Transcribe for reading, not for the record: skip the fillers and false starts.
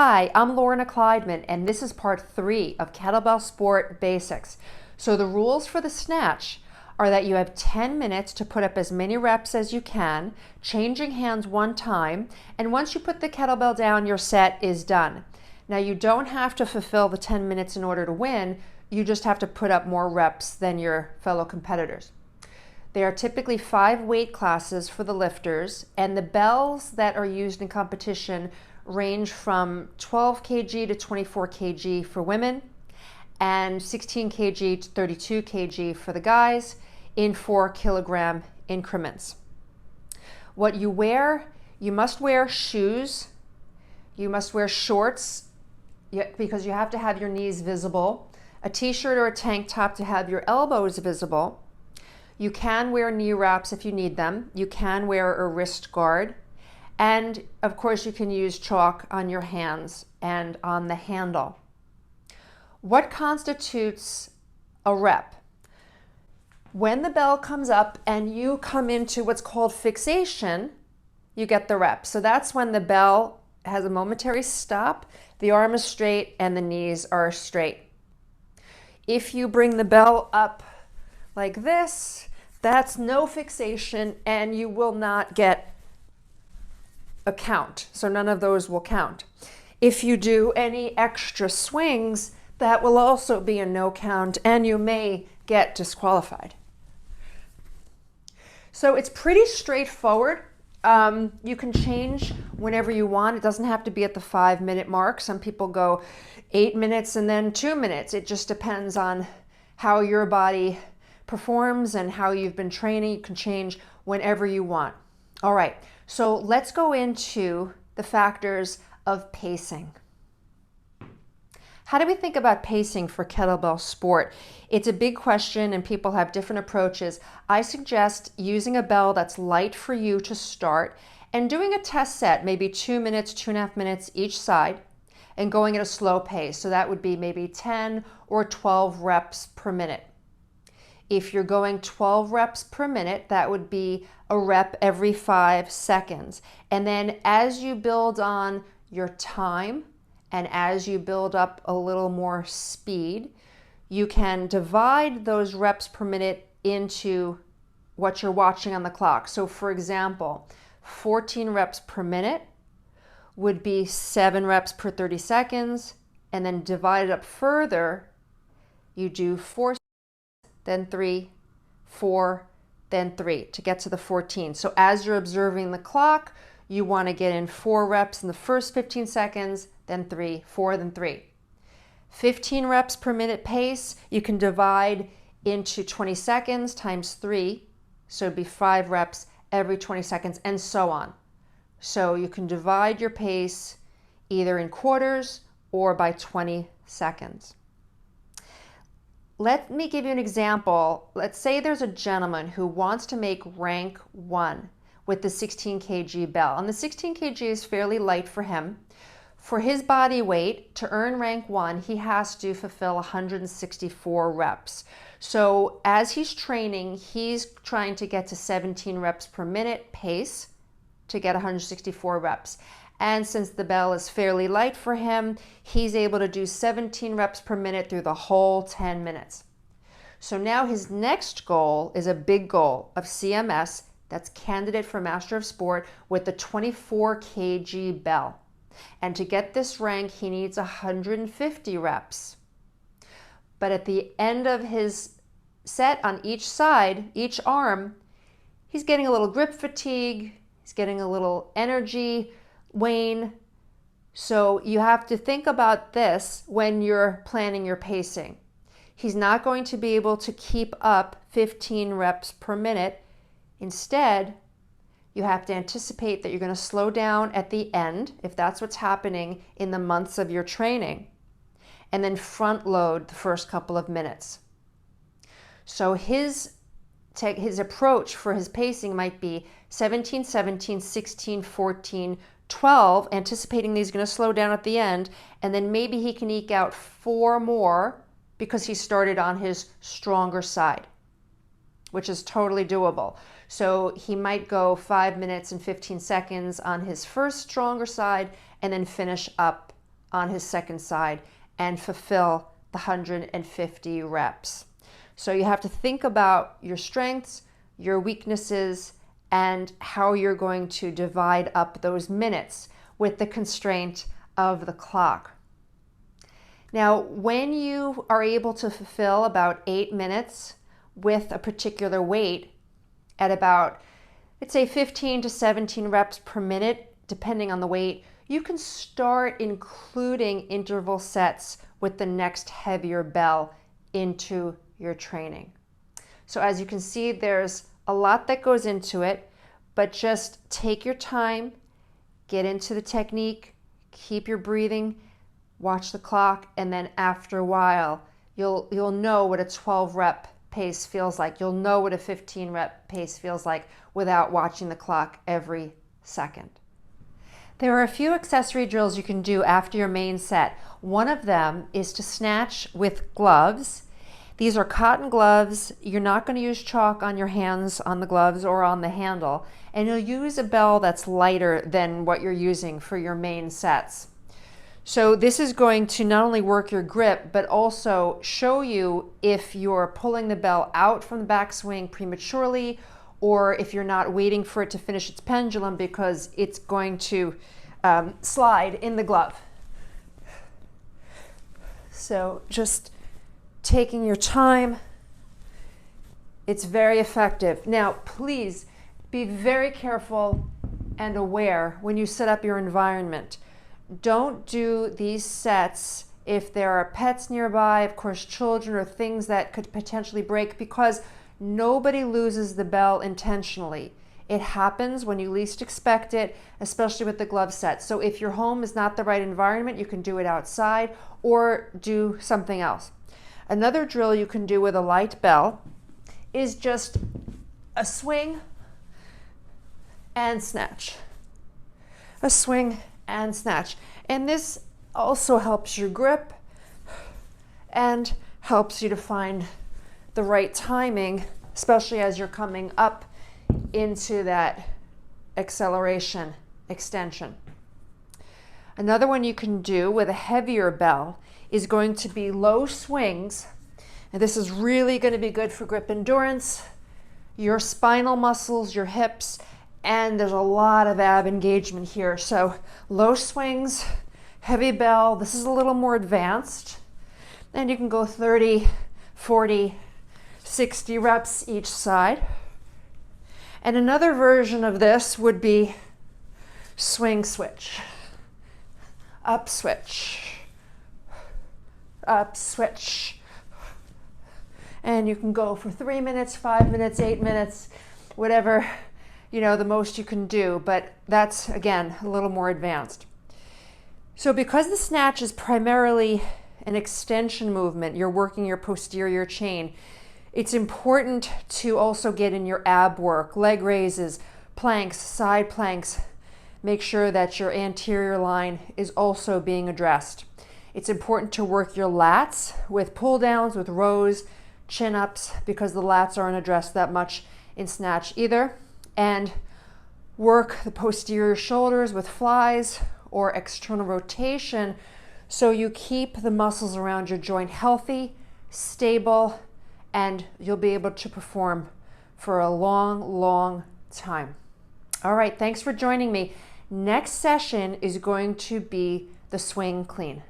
Hi, I'm Lorna Kleidman, and this is part 3 of Kettlebell Sport Basics. So the rules for the snatch are that you have 10 minutes to put up as many reps as you can, changing hands one time, and once you put the kettlebell down, your set is done. Now you don't have to fulfill the 10 minutes in order to win, you just have to put up more reps than your fellow competitors. There are typically 5 weight classes for the lifters, and the bells that are used in competition range from 12 kg to 24 kg for women and 16 kg to 32 kg for the guys in 4 kilogram increments. What you wear, you must wear shoes, you must wear shorts because you have to have your knees visible, a t-shirt or a tank top to have your elbows visible. You can wear knee wraps if you need them. You can wear a wrist guard. And of course you can use chalk on your hands and on the handle. What constitutes a rep? When the bell comes up and you come into what's called fixation, you get the rep. So that's when the bell has a momentary stop, the arm is straight and the knees are straight. If you bring the bell up like this, that's no fixation and you will not get a count. So none of those will count. If you do any extra swings, that will also be a no count and you may get disqualified. So it's pretty straightforward. You can change whenever you want. It doesn't have to be at the 5-minute mark. Some people go 8 minutes and then 2 minutes. It just depends on how your body performs and how you've been training. You can change whenever you want. All right, so let's go into the factors of pacing. How do we think about pacing for kettlebell sport? It's a big question and people have different approaches. I suggest using a bell that's light for you to start and doing a test set, maybe 2 minutes, 2.5 minutes each side, and going at a slow pace. So that would be maybe 10 or 12 reps per minute. If you're going 12 reps per minute, that would be a rep every 5 seconds. And then as you build on your time and as you build up a little more speed, you can divide those reps per minute into what you're watching on the clock. So for example, 14 reps per minute would be 7 reps per 30 seconds, and then divide it up further, you do 4, then 3, 4, then 3 to get to the 14. So as you're observing the clock, you want to get in 4 reps in the first 15 seconds, then 3, 4, then 3. 15 reps per minute pace, you can divide into 20 seconds times 3, so it'd be 5 reps every 20 seconds, and so on. So you can divide your pace either in quarters or by 20 seconds. Let me give you an example. Let's say there's a gentleman who wants to make rank 1 with the 16 kg bell. And the 16 kg is fairly light for him. For his body weight, to earn rank 1, he has to fulfill 164 reps. So as he's training, he's trying to get to 17 reps per minute pace to get 164 reps. And since the bell is fairly light for him, he's able to do 17 reps per minute through the whole 10 minutes. So now his next goal is a big goal of CMS, that's candidate for Master of Sport, with the 24 kg bell. And to get this rank, he needs 150 reps. But at the end of his set on each side, each arm, he's getting a little grip fatigue, he's getting a little energy wane. So you have to think about this when you're planning your pacing. He's not going to be able to keep up 15 reps per minute. Instead, you have to anticipate that you're going to slow down at the end, if that's what's happening in the months of your training, and then front load the first couple of minutes. So his approach for his pacing might be 17, 17, 16, 14, 12, anticipating that he's going to slow down at the end, and then maybe he can eke out 4 more because he started on his stronger side, which is totally doable. So he might go 5 minutes and 15 seconds on his first stronger side and then finish up on his second side and fulfill the 150 reps. So you have to think about your strengths, your weaknesses, and how you're going to divide up those minutes with the constraint of the clock. Now, when you are able to fulfill about 8 minutes with a particular weight at about, let's say 15 to 17 reps per minute, depending on the weight, you can start including interval sets with the next heavier bell into your training. So as you can see, there's a lot that goes into it, but just take your time, get into the technique, keep your breathing, watch the clock, and then after a while, you'll know what a 12 rep pace feels like. You'll know what a 15 rep pace feels like without watching the clock every second. There are a few accessory drills you can do after your main set. One of them is to snatch with gloves. These are cotton gloves. You're not going to use chalk on your hands on the gloves or on the handle, and you'll use a bell that's lighter than what you're using for your main sets. So this is going to not only work your grip, but also show you if you're pulling the bell out from the backswing prematurely, or if you're not waiting for it to finish its pendulum because it's going to slide in the glove. So just taking your time, it's very effective. Now, please be very careful and aware when you set up your environment. Don't do these sets if there are pets nearby, of course, children or things that could potentially break, because nobody loses the bell intentionally. It happens when you least expect it, especially with the glove set. So if your home is not the right environment, you can do it outside or do something else. Another drill you can do with a light bell is just a swing and snatch. A swing and snatch. And this also helps your grip and helps you to find the right timing, especially as you're coming up into that acceleration extension. Another one you can do with a heavier bell is going to be low swings. And this is really going to be good for grip endurance, your spinal muscles, your hips, and there's a lot of ab engagement here. So low swings, heavy bell. This is a little more advanced. And you can go 30, 40, 60 reps each side. And another version of this would be swing switch. Up switch. Up switch. And you can go for 3 minutes, 5 minutes, 8 minutes, whatever, the most you can do, but that's, again, a little more advanced. So because the snatch is primarily an extension movement, you're working your posterior chain, it's important to also get in your ab work, leg raises, planks, side planks. Make sure that your anterior line is also being addressed. It's important to work your lats with pull downs, with rows, chin ups, because the lats aren't addressed that much in snatch either. And work the posterior shoulders with flies or external rotation so you keep the muscles around your joint healthy, stable, and you'll be able to perform for a long, long time. All right, thanks for joining me. Next session is going to be the swing clean.